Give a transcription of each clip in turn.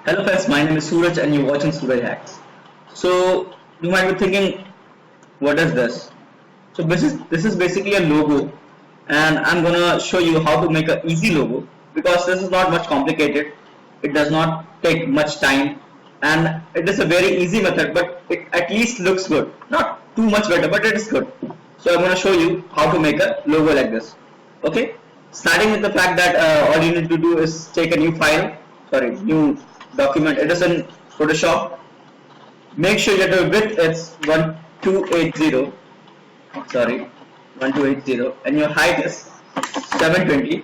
Hello friends, my name is Suraj and you're watching Suraj Hacks. So you might be thinking, what is this? So this is basically a logo, and I'm gonna show you how to make an easy logo because this is not much complicated. It does not take much time, and it is a very easy method. But it at least looks good. Not too much better, but it is good. So I'm gonna show you how to make a logo like this. Okay, starting with the fact that all you need to do is take a new file, sorry, new document. It is in Photoshop. Make sure that the width is 1280, sorry, 1280, and your height is 720.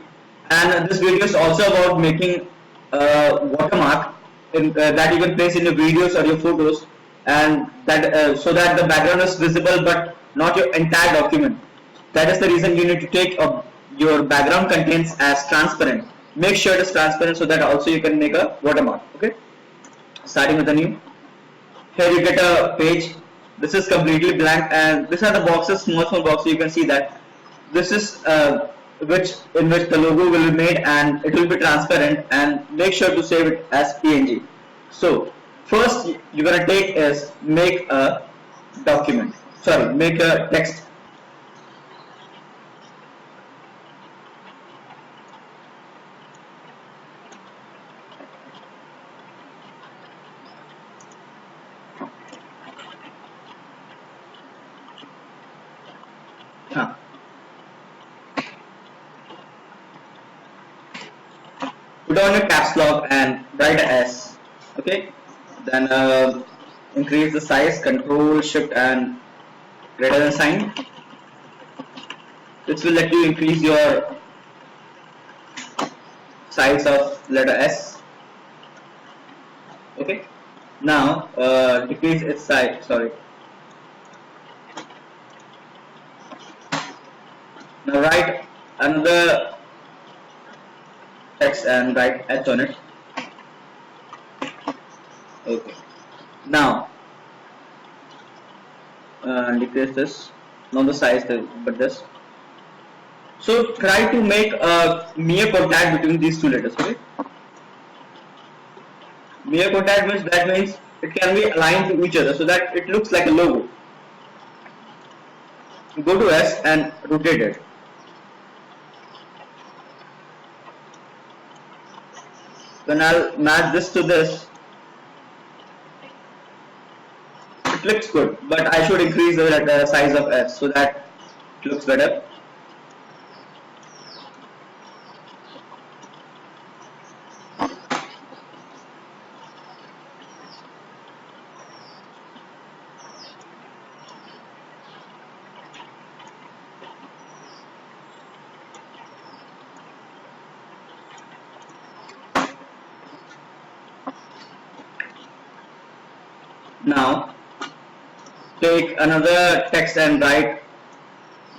And this video is also about making a watermark that you can place in your videos or your photos, and that so that the background is visible but not your entire document. That is the reason you need to take your background contents as transparent. Make sure it is transparent so that also you can make a watermark. Okay, starting with the new. Here you get a page. This is completely blank, and these are the boxes, small boxes. You can see that this is in which the logo will be made, and it will be transparent. And make sure to save it as PNG. So first you're gonna take is make a document. Sorry, make a text. Huh. Put on your caps lock and write a S. Okay, then increase the size, control shift and greater than sign. This will let you increase your size of letter S. Okay, now decrease its size, sorry. Now write another text and write H on it. Okay, now decrease this, not the size but this. So try to make a mere contact between these two letters. Okay, mere contact means it can be aligned to each other so that it looks like a logo. Go to S and rotate it. Then I'll match this to this. It looks good, but I should increase the size of S so that it looks better. Now take another text and write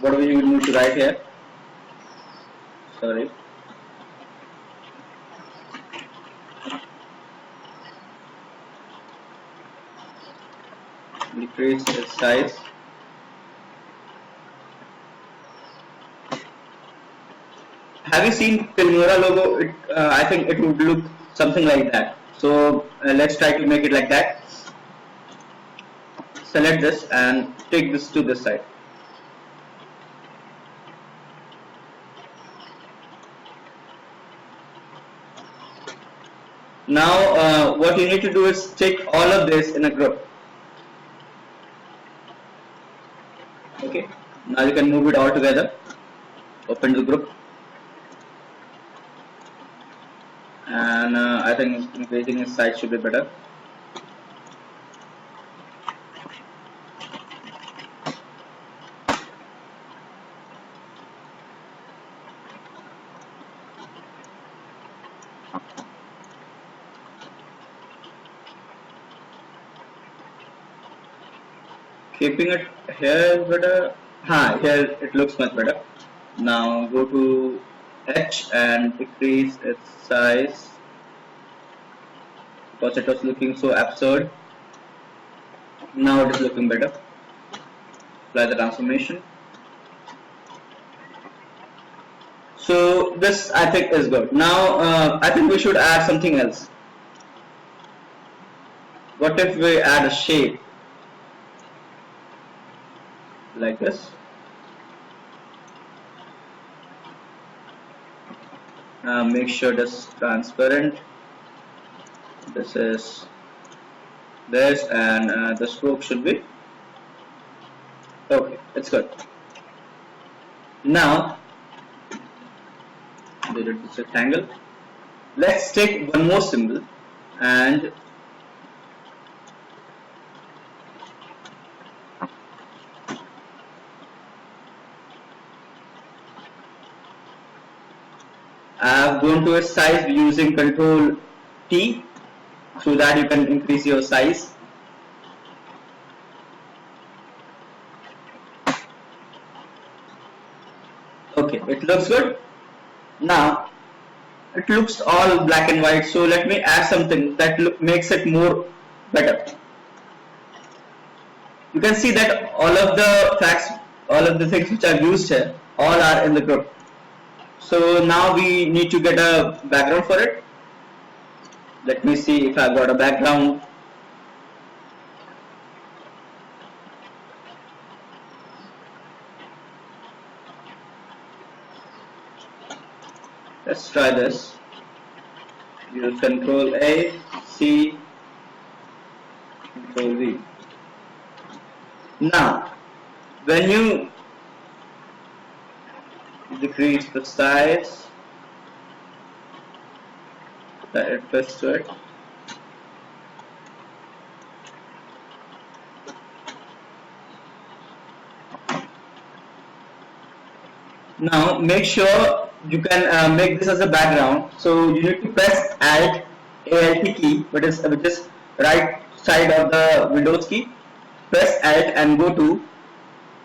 whatever you need to write here. Sorry. Decrease its size. Have you seen Filmora logo? I think it would look something like that. So let's try to make it like that. Select this and take this to this side. Now what you need to do is take all of this in a group. Okay, now you can move it all together. Open the group, and I think increasing its size should be better. Keeping it here better. Here it looks much better. Now go to H and decrease its size because it was looking so absurd. Now it is looking better. Apply the transformation. So this I think is good. Now I think we should add something else. What if we add a shape like this? Make sure this is transparent. This is this, and the stroke should be okay. It's good. Now, did it this rectangle? Let's take one more symbol and I've gone to a size using Control T, so that you can increase your size. Okay, it looks good. Now it looks all black and white, so let me add something that makes it more better. You can see that all of the facts, all of the things which are used here, all are in the group. So now we need to get a background for it. Let me see if I've got a background. Let's try this. Use Control A, C, Control V. Now, when you decrease the size, that it fits to it. Now make sure you can make this as a background. So you need to press Alt key, which is right side of the Windows key. Press Alt and go to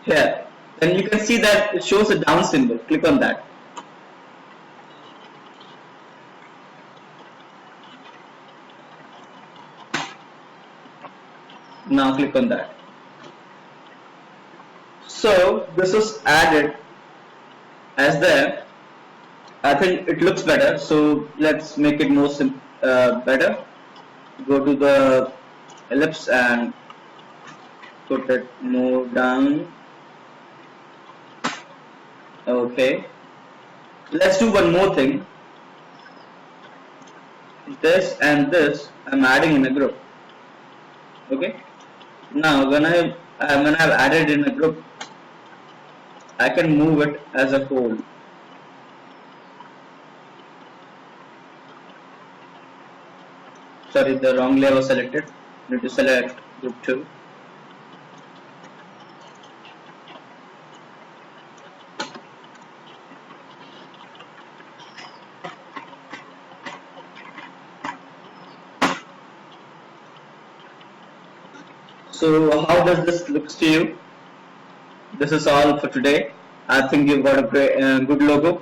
here. Then you can see that it shows a down symbol. Click on that. Now click on that. So this is added as there. I think it looks better, so let's make it more better. Go to the ellipse and put it more down. Okay, let's do one more thing. This and this I'm adding in a group. Okay, now when I've added in a group, I can move it as a whole. Sorry, the wrong layer was selected. Need to select group 2. So how does this look to you? This is all for today. I think you've got a great, good logo.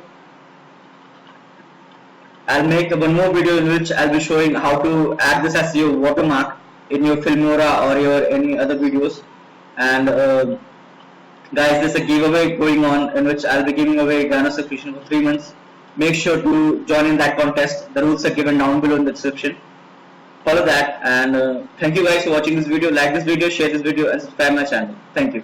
I'll make one more video in which I'll be showing how to add this as your watermark in your Filmora or your any other videos. And guys, there's a giveaway going on in which I'll be giving away Ghana subscription for 3 months. Make sure to join in that contest. The rules are given down below in the description. Follow that, and thank you guys for watching this video. Like this video, share this video, and subscribe my channel. Thank you.